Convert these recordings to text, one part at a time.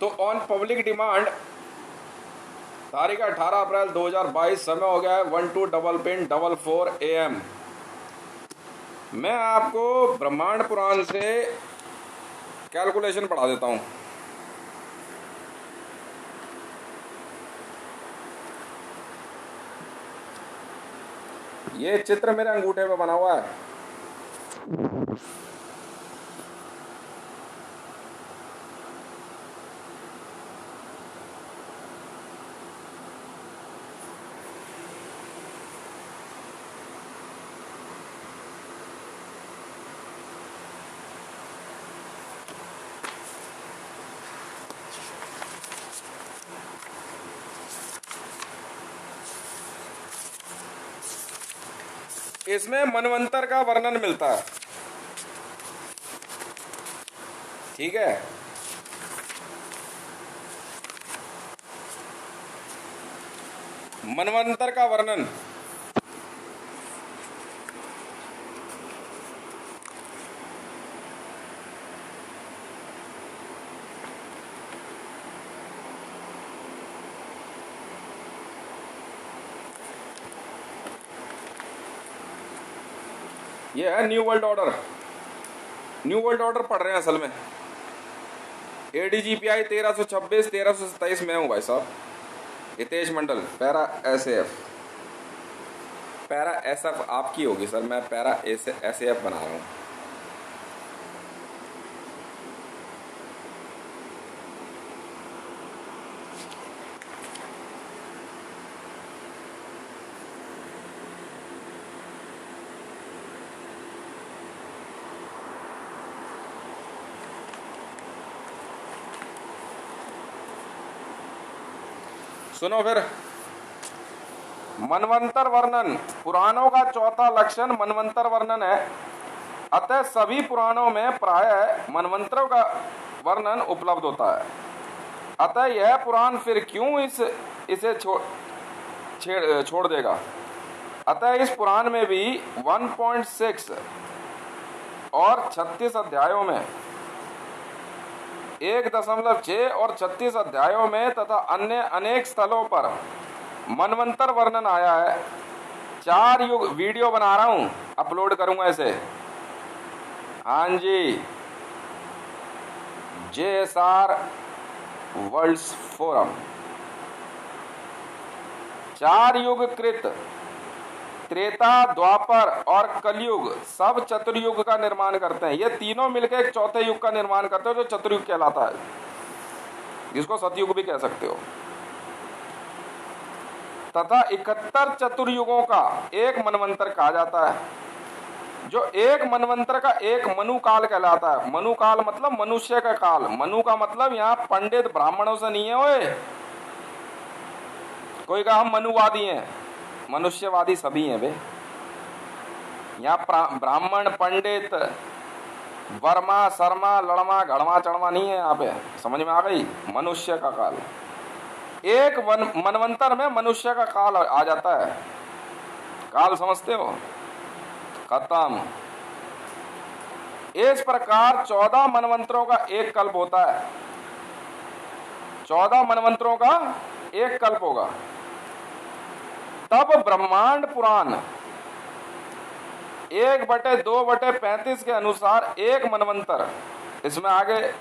तो on public demand तारीख 18 अप्रैल 2022, समय हो गया है 12:44 AM। मैं आपको ब्रह्मांड पुराण से कैलकुलेशन पढ़ा देता हूँ। ये चित्र मेरे अंगूठे पे बना हुआ है। इसमें मनवंतर का वर्णन मिलता है, ठीक है। मनवंतर का वर्णन ये है new world order. New world order पढ़ रहे हैं असल में। ADGPI 1326 1327 में हूँ भाई साहब। हितेश मंडल, पैरा SF। पैरा SF आपकी होगी सर, मैं पैरा SF बना रहा हूँ। सुनो फिर, मनवंतर वर्णन। पुराणों का चौथा लक्षण मनवंतर वर्णन है। अतः सभी पुराणों में प्रायः मनवंतरों का वर्णन उपलब्ध होता है। अतः यह पुराण फिर क्यों इसे छोड़ देगा। अतः इस पुराण में भी 1.6 और 36 अध्यायों में 1.6 और 36 अध्यायों में तथा अन्य अनेक स्थलों पर मनवंतर वर्णन आया है। 4 युग वीडियो बना रहा हूं, अपलोड करूंगा इसे। हाँ जी, JSR वर्ल्ड्स फोरम। 4 युग कृत, त्रेता, द्वापर और कलयुग सब चतुर्युग का निर्माण करते हैं। ये तीनों मिलकर एक चौथे युग का निर्माण करते हैं जो चतुर्युग कहलाता है, जिसको सतयुग भी कह सकते हो। तथा 71 चतुर्युगों का एक मनवंतर कहा जाता है। जो एक मनवंतर का एक मनु काल कहलाता है। मनु काल मतलब मनुष्य का काल। मनु का मतलब यहाँ पंडित ब्राह्मणों से नहीं है। ओए, कोई कहा हम मनुवादी हैं, मनुष्यवादी सभी हैं बे। यहाँ ब्राह्मण, पंडित, वर्मा, शर्मा, लड़मा, घड़मा, चढ़मा नहीं है यहाँ पे। समझ में आ गई। मनुष्य का काल। एक मनवंतर में मनुष्य का काल आ जाता है। काल समझते हो? खत्म। इस प्रकार 14 मनवंतरों का एक कल्प होता है। 14 मनवंतरों का एक कल्प होगा। तब ब्रह्मांड पुराण 1/2/35 के अनुसार एक मनवंतर, इसमें आगे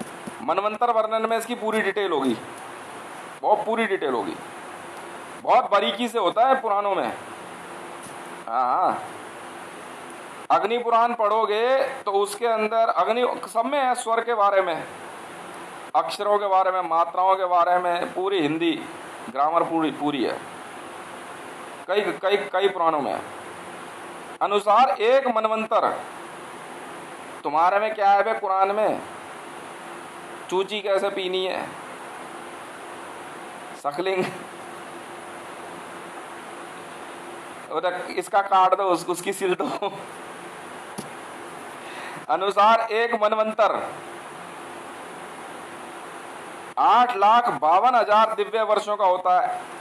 मनवंतर वर्णन में इसकी पूरी डिटेल होगी, बहुत पूरी डिटेल होगी, बहुत बारीकी से होता है पुराणों में। हाँ, अग्नि पुराण पढ़ोगे तो उसके अंदर अग्नि सब में है, स्वर के बारे में, अक्षरों के बारे में, मात्राओं के बारे में, पूरी हिंदी ग्रामर पूरी है। कई पुराणों में अनुसार एक मनवंतर। तुम्हारे में क्या है बे कुरान में? चूची कैसे पीनी है, सकलिंग, इसका काट दो, उसकी सिल दो। अनुसार एक मनवंतर 8,52,000 दिव्य वर्षों का होता है।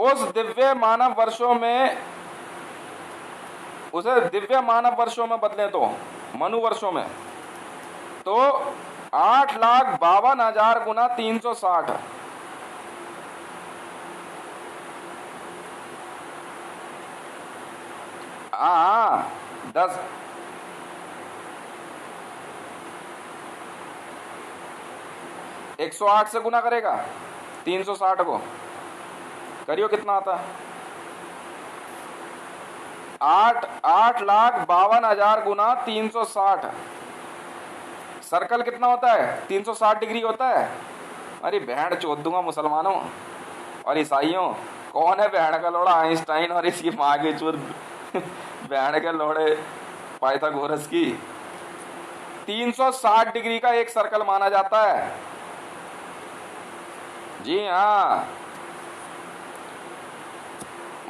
उस दिव्य मानव वर्षों में, उसे दिव्य मानव वर्षों में बदले तो मनु वर्षों में, तो 8,52,000 गुना 360। हाँ 10, 108 से गुना करेगा 360 को, करियो कितना आता है? 8,52,000 गुना 360। सर्कल कितना होता है? 360 डिग्री होता है। अरे बहन चोद दूंगा मुसलमानों और ईसाइयों, कौन है बहन का लोड़ा आइंस्टाइन और इसकी माँ की चोद बहन के लोड़े पाइथागोरस की। 360 डिग्री का एक सर्कल माना जाता है। जी हाँ,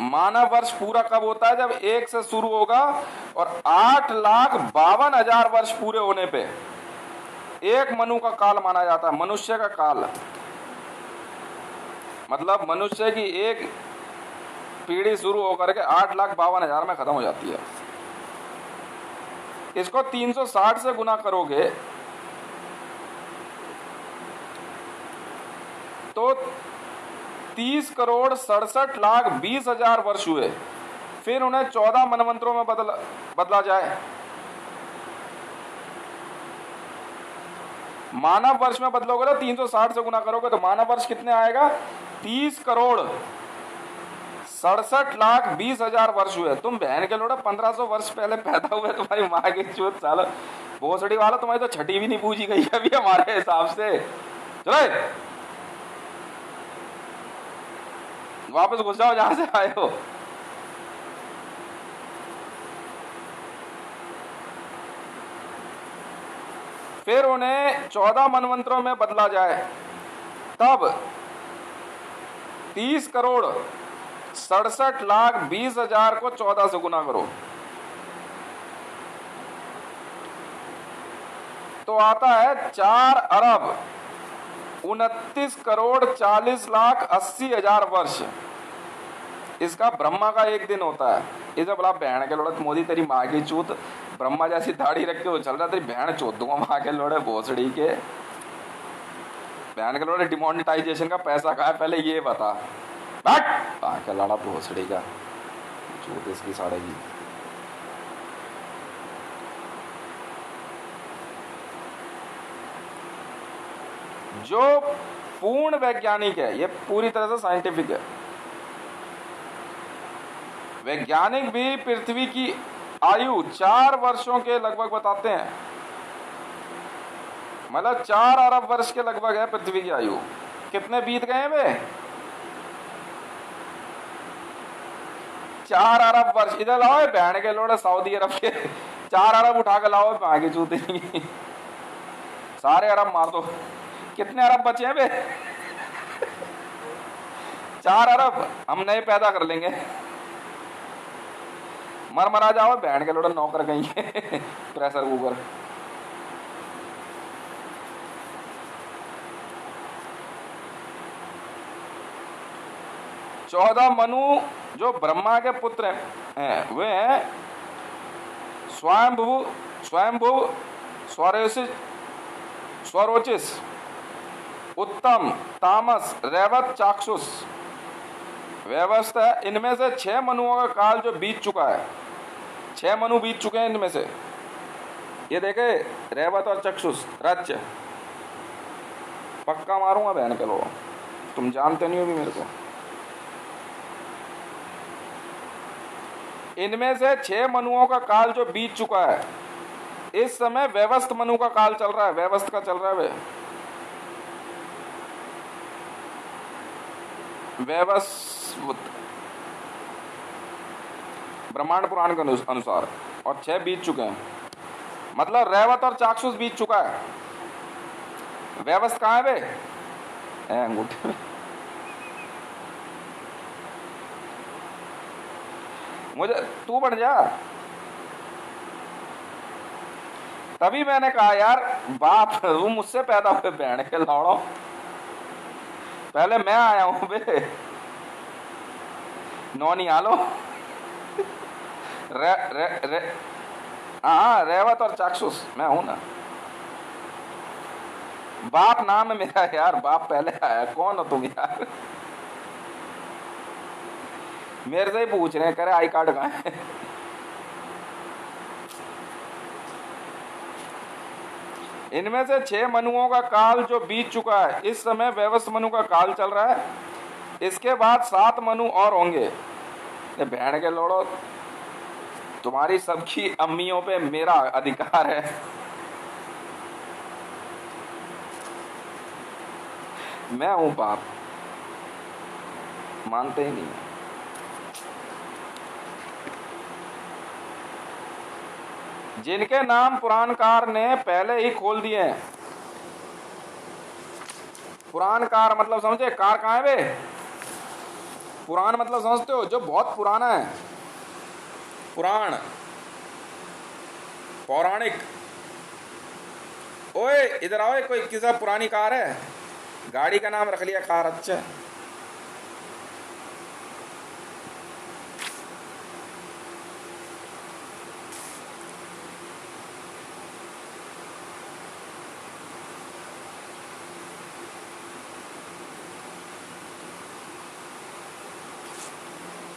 मानव वर्ष पूरा कब होता है? जब 1 से शुरू होगा और 8,52,000 वर्ष पूरे होने पे एक मनु का काल माना जाता है। मनुष्य का काल मतलब मनुष्य की एक पीढ़ी शुरू होकर के 8,52,000 में खत्म हो जाती है। इसको 360 से गुना करोगे तो 30,67,20,000 वर्ष हुए। फिर उन्हें 14 मनवंतरों में बदला जाए। मानव वर्ष में बदलोगे तो 360 से गुना करोगे तो मानव वर्ष कितने आएगा? 30,67,20,000 वर्ष हुए। तुम बहन के लोड़ा 1500 वर्ष पहले पैदा हुए। तुम्हारी माँ की चूत साला भोसड़ी वाला, तुम्हारी तो छठी भी नहीं पूजी गई अभी हमारे हिसाब से। चलो वापस घुस जाओ जहां से आए हो। फिर उन्हें 14 मनवंतरों में बदला जाए। तब 30,67,20,000 को 14 से गुना करो तो आता है 4,29,40,80,000 वर्ष। इसका ब्रह्मा का एक दिन होता है। इसे बोला बहन के लोड़े मोदी तेरी माँ की चूत, ब्रह्मा जैसी दाढ़ी रख के वो चल रहा, तेरी बहन चोद दूंगा माँ के लोड़े भोसड़ी के। बहन के लोड़े डिमोनेटाइजेशन का पैसा कहा है पहले ये बता। बैठ माँ के लाड़ा भोसड़ी का चूत इसकी साढ़े की। जो पूर्ण वैज्ञानिक है, ये पूरी तरह से साइंटिफिक है। वैज्ञानिक भी पृथ्वी की आयु 4 वर्षों के लगभग बताते हैं। मतलब 4 अरब वर्ष के लगभग है पृथ्वी की आयु। कितने बीत गए हैं वे? 4 अरब वर्ष। इधर लाओ बहन के लोड़े सऊदी अरब के 4 अरब उठा के लाओ आगे चूते नहीं। सारे अरब मार दो। कितने अरब बचे हैं वे? 4 अरब हम नए पैदा कर लेंगे। मर जाओ बहन के लोड़े नौकर कहीं प्रेशर कुकर। चौदह मनु जो ब्रह्मा के पुत्र हैं वे हैं स्वयंभू, स्वरोचिस, उत्तम, तामस, रैवत, चाक्षुष। व्यवस्था है। इनमें से 6 मनुओं का काल जो बीत चुका है, 6 मनु बीत चुके हैं इनमें से। ये देखे रैवत और चक्षुष रच। पक्का मारूंगा बहन के लोग, तुम जानते नहीं हो भी मेरे को। इनमें से 6 मनुओं का काल जो बीत चुका है, इस समय व्यवस्थ मनु का काल चल रहा है। व्यवस्थ का चल रहा है वे व्यवस्थ ब्रह्मांड पुराण के अनुसार, और 6 बीत चुके हैं। मतलब रैवत और चाक्षुष बीत चुका है। व्यवस्थ कहाँ है वे? अंगूठे में। मुझे तू बन जा। तभी मैंने कहा यार बाप तू मुझसे पैदा हुए बहन के लौड़ो, पहले मैं आया हूं बे। नौनी आलो हाँ रैवत और चाक्षुष मैं हूं ना। बाप नाम है मेरा यार, बाप पहले आया। कौन हो तुम यार? मेरे से ही पूछ रहे हैं, करे आई कार्ड कहाँ है? इनमें से 6 मनुओं का काल जो बीत चुका है, इस समय वैवस्वत मनु का काल चल रहा है। इसके बाद 7 मनु और होंगे। ये भेड़ के लोड़ो, तुम्हारी सबकी अम्मियों पे मेरा अधिकार है। मैं हूं बाप, मानते ही नहीं। जिनके नाम पुराणकार ने पहले ही खोल दिए हैं। पुराणकार मतलब समझे? कार कहाँ है बे? पुराण मतलब समझते हो? जो बहुत पुराना है, पुराण, पौराणिक। ओए इधर आओ, कोई किसी पुरानी कार है? गाड़ी का नाम रख लिया कार। अच्छा,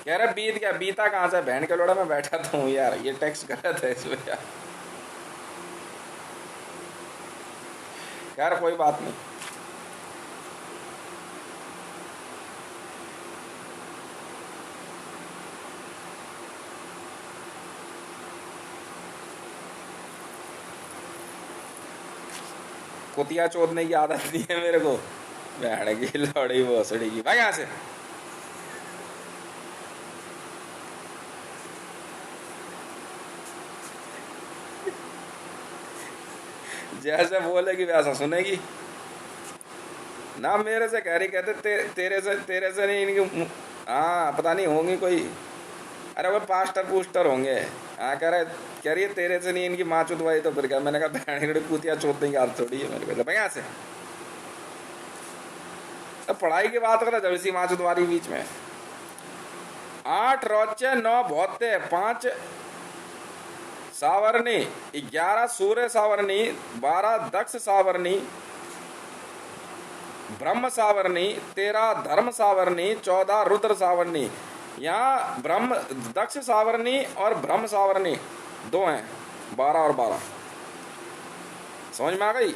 कह रहे बीत गया। बीता कहां से? बहन के लोड़ा में बैठा था हूँ यार, ये टेक्स्ट गलत है इसमें यार। यार कोई बात नहीं। कुतिया चोदने की आदत नहीं है मेरे को। बहन की लौड़ी भोसड़ी की, भाई यहाँ से। जैसे बोलेगी वैसा सुनेगी ना। मेरे से कह रही, कहते तेरे से नहीं इनकी। हाँ पता नहीं होंगी कोई। अरे वो पास्टर पूस्टर होंगे। हाँ कह रही है तेरे से नहीं इनकी माँ चुदवाई। तो फिर क्या? मैंने कहा बहन कुतिया चोदने की आदत थोड़ी है मेरे को। भाई यहाँ से। अब पढ़ाई की बात करें जब इसी माँ चुदवारी बीच में। 8 रोचे 9 भौते 5 सावरणी 11 सूर्य सावरणी 12 दक्ष सावरणी ब्रह्म सावरणी 13 धर्म सावरणी 14 रुद्र सावरणी। यहाँ ब्रह्म दक्ष सावरणी और ब्रह्म सावरणी 2 हैं, 12 और 12। समझ में आ गई?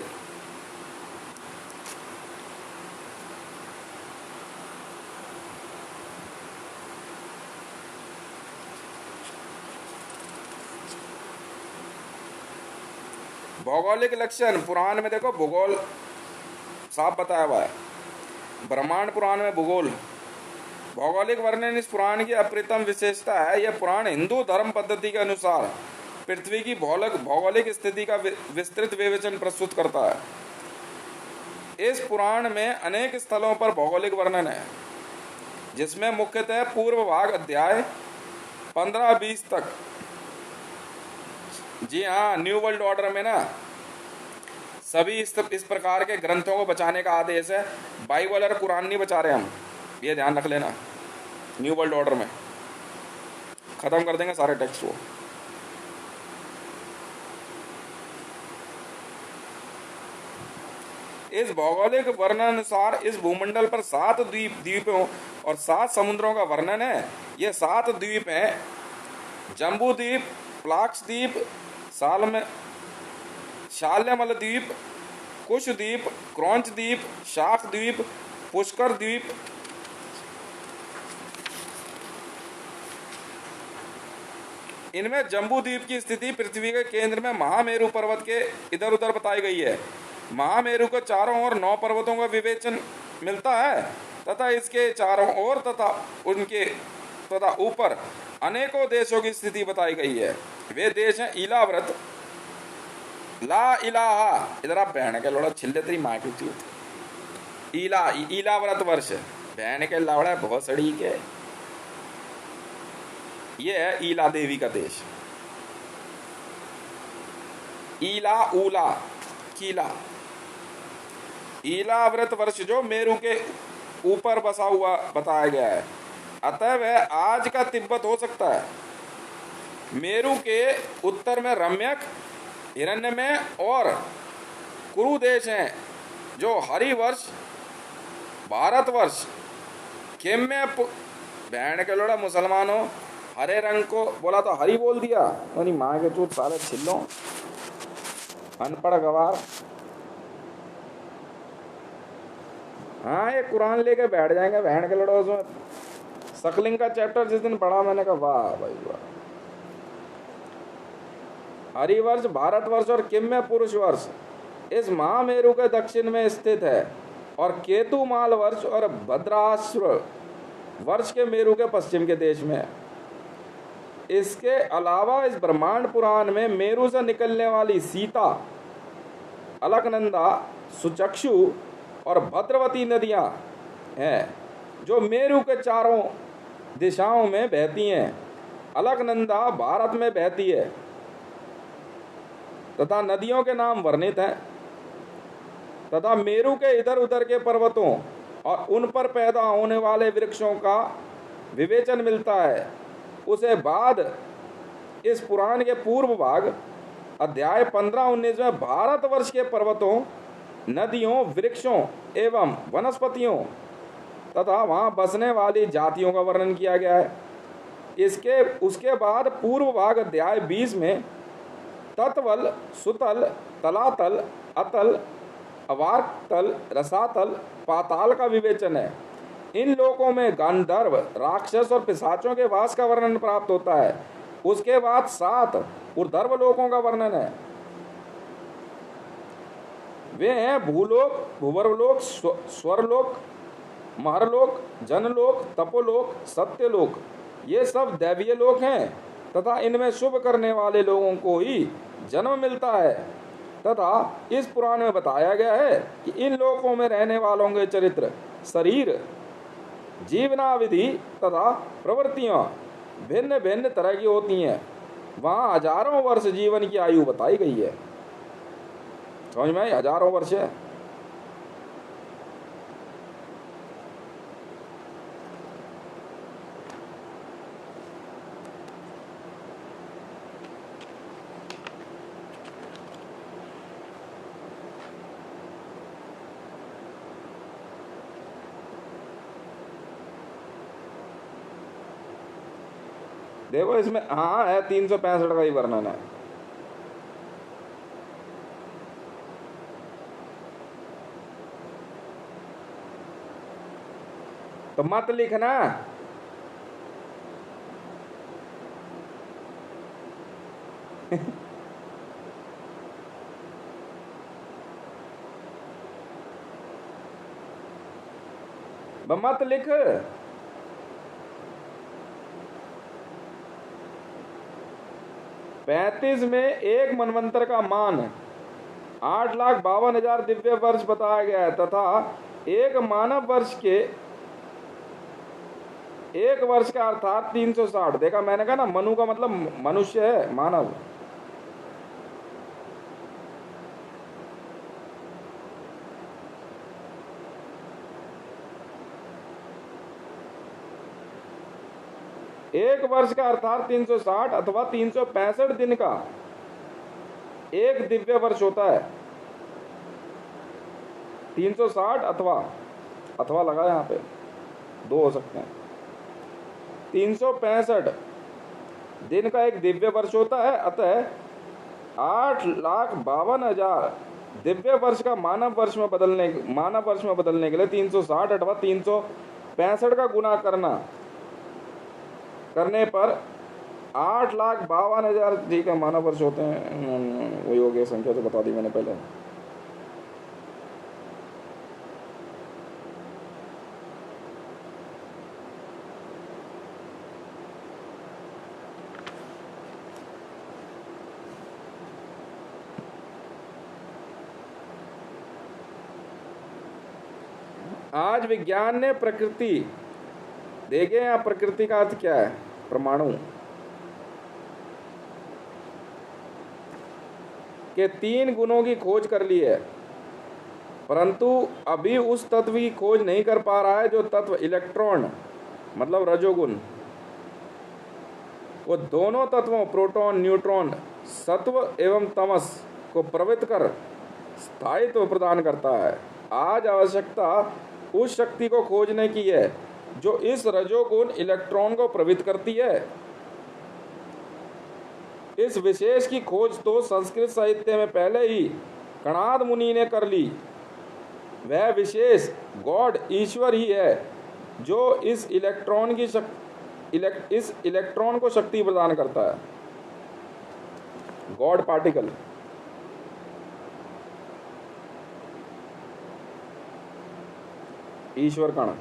भौगोलिक लक्षण पुराण में देखो, भूगोल साफ बताया हुआ है। ब्रह्मांड पुराण में भूगोल। भौगोलिक वर्णन इस पुराण की अप्रतिम विशेषता है। यह पुराण हिंदू धर्म पद्धति के अनुसार पृथ्वी की भौगोलिक स्थिति का विस्तृत विवेचन प्रस्तुत करता है। इस पुराण में अनेक स्थलों पर भौगोलिक वर्णन है, जिसमें मुख्यतः पूर्व भाग अध्याय 15-20 तक। जी हाँ, न्यू वर्ल्ड ऑर्डर में ना सभी इस प्रकार के ग्रंथों को बचाने का आदेश है। बाइबल और कुरान नहीं बचा रहे हम, ये ध्यान रख लेना। न्यू वर्ल्ड ऑर्डर में खत्म कर देंगे सारे टेक्स्ट को। इस भौगोलिक वर्णन अनुसार इस भूमंडल पर 7 द्वीपों और 7 समुद्रों का वर्णन है। ये 7 द्वीप हैं: जम्बू द्वीप, प्लाक्स द्वीप, शाल्यमल द्वीप, कुश द्वीप, क्रौंच द्वीप, शाक द्वीप, पुष्कर द्वीप। इनमें जम्बू द्वीप की स्थिति पृथ्वी के केंद्र में महामेरु पर्वत के इधर उधर बताई गई है। महामेरु को चारों ओर 9 पर्वतों का विवेचन मिलता है तथा इसके चारों ओर तथा ऊपर अनेकों देशों की स्थिति बताई गई है। वे देश हैं इलाव्रत, ला इलाहा, इधर आप बहन के लोड़ा छिल्ले तेरी माँ की चूत। इलाव्रत वर्ष, बहन के लावड़ा बहुत सड़ी के। ये है ईला देवी का देश। ईला ऊला कीला। ईलाव्रत वर्ष जो मेरु के ऊपर बसा हुआ बताया गया है, अतः वह आज का तिब्बत हो सकता है। मेरु के उत्तर में रम्यक, हिरण्यमय और कुरु देश हैं। जो हरिवर्ष भारतवर्ष किम्य बहन के लोड़ा मुसलमानों हरे रंग को बोला तो हरी बोल दिया, नहीं माँ के चूत साले छिल्लो अनपढ़ गवार। हाँ ये कुरान लेके बैठ जाएंगे बहन के लोड़ा, उसमें सकलिंग का चैप्टर जिस दिन पढ़ा मैंने कहा वाह भाई वाह। हरिवर्ष भारतवर्ष और किम्य पुरुष वर्ष इस महामेरु के दक्षिण में स्थित है और केतुमाल वर्ष और भद्राश्व वर्ष के मेरु के पश्चिम के देश में है। इसके अलावा इस ब्रह्मांड पुराण में मेरु से निकलने वाली सीता, अलकनंदा, सुचक्षु और भद्रवती नदियां हैं जो मेरु के चारों दिशाओं में बहती हैं। अलकनंदा भारत में बहती है तथा नदियों के नाम वर्णित हैं तथा मेरु के इधर उधर के पर्वतों और उन पर पैदा होने वाले वृक्षों का विवेचन मिलता है। उसे बाद इस पुराण के पूर्व भाग अध्याय 15-19 में भारतवर्ष के पर्वतों, नदियों, वृक्षों एवं वनस्पतियों तथा वहाँ बसने वाली जातियों का वर्णन किया गया है। उसके बाद पूर्व भाग अध्याय 20 में तत्वल, सुतल, तलातल, अतल, अवार्तल, रसातल, पाताल का विवेचन है। इन लोकों में गंधर्व, राक्षस और पिशाचों के वास का वर्णन प्राप्त होता है। उसके बाद 7 ऊर्ध्व लोकों का वर्णन है। वे हैं भूलोक, भूवर्लोक, स्वरलोक, महरलोक, जनलोक, तपोलोक, सत्यलोक। ये सब दैवीय लोक हैं तथा इनमें शुभ करने वाले लोगों को ही जन्म मिलता है तथा इस पुराण में बताया गया है कि इन लोकों में रहने वालों के चरित्र, शरीर, जीवनाविधि तथा प्रवृत्तियां भिन्न भिन्न तरह की होती हैं। वहाँ हजारों वर्ष जीवन की आयु बताई गई है। समझ में आई? हजारों वर्ष है। देखो इसमें हाँ है 365 का ही वर्णन है। तो मत लिखना। मत लिख। 35 में एक मनवंतर का मान 8,52,000 दिव्य वर्ष बताया गया है तथा एक मानव वर्ष के एक वर्ष का अर्थात 360। देखा मैंने कहा ना, मनु का मतलब मनुष्य है, मानव। एक वर्ष का अर्थात 360 अथवा 365 दिन का एक दिव्य वर्ष होता है। 360 अथवा लगा यहाँ पे, 2 हो सकते हैं। 365 दिन का एक दिव्य वर्ष होता है। अतः 8,52,000 दिव्य वर्ष का मानव वर्ष में बदलने के लिए 360 अथवा 365 का गुना करने पर 8,52,000 ठीक है मानव वर्ष होते हैं। वही हो गया, संख्या तो बता दी मैंने पहले। आज विज्ञान ने प्रकृति देखे, या प्रकृति का अर्थ क्या है? परमाणु के 3 गुणों की खोज कर ली है, परंतु अभी उस तत्व की खोज नहीं कर पा रहा है जो तत्व इलेक्ट्रॉन मतलब रजोगुण वो दोनों तत्वों प्रोटॉन, न्यूट्रॉन, सत्व एवं तमस को प्रवृत्त कर स्थायित्व प्रदान करता है। आज आवश्यकता उस शक्ति को खोजने की है जो इस रजोगुण इलेक्ट्रॉन को प्रभावित करती है। इस विशेष की खोज तो संस्कृत साहित्य में पहले ही कणाद मुनि ने कर ली। वह विशेष गॉड ईश्वर ही है जो इस इलेक्ट्रॉन को शक्ति प्रदान करता है। गॉड पार्टिकल, ईश्वर कण।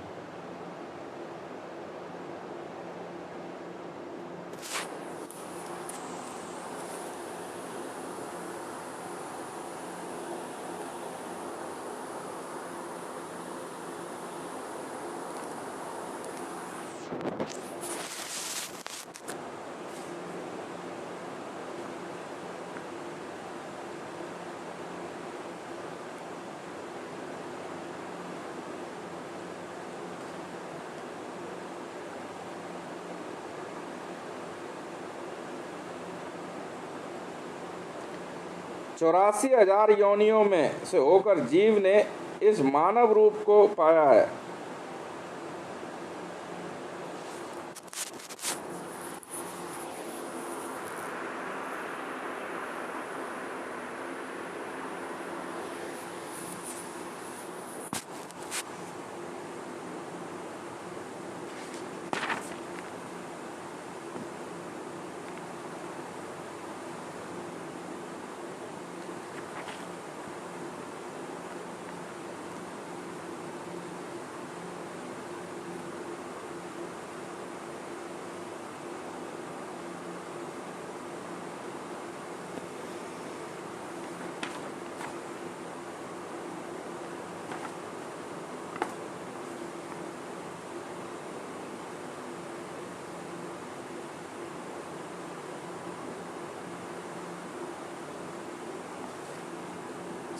चौरासी हजार योनियों में से होकर जीव ने इस मानव रूप को पाया है।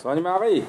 समझ में आ गई?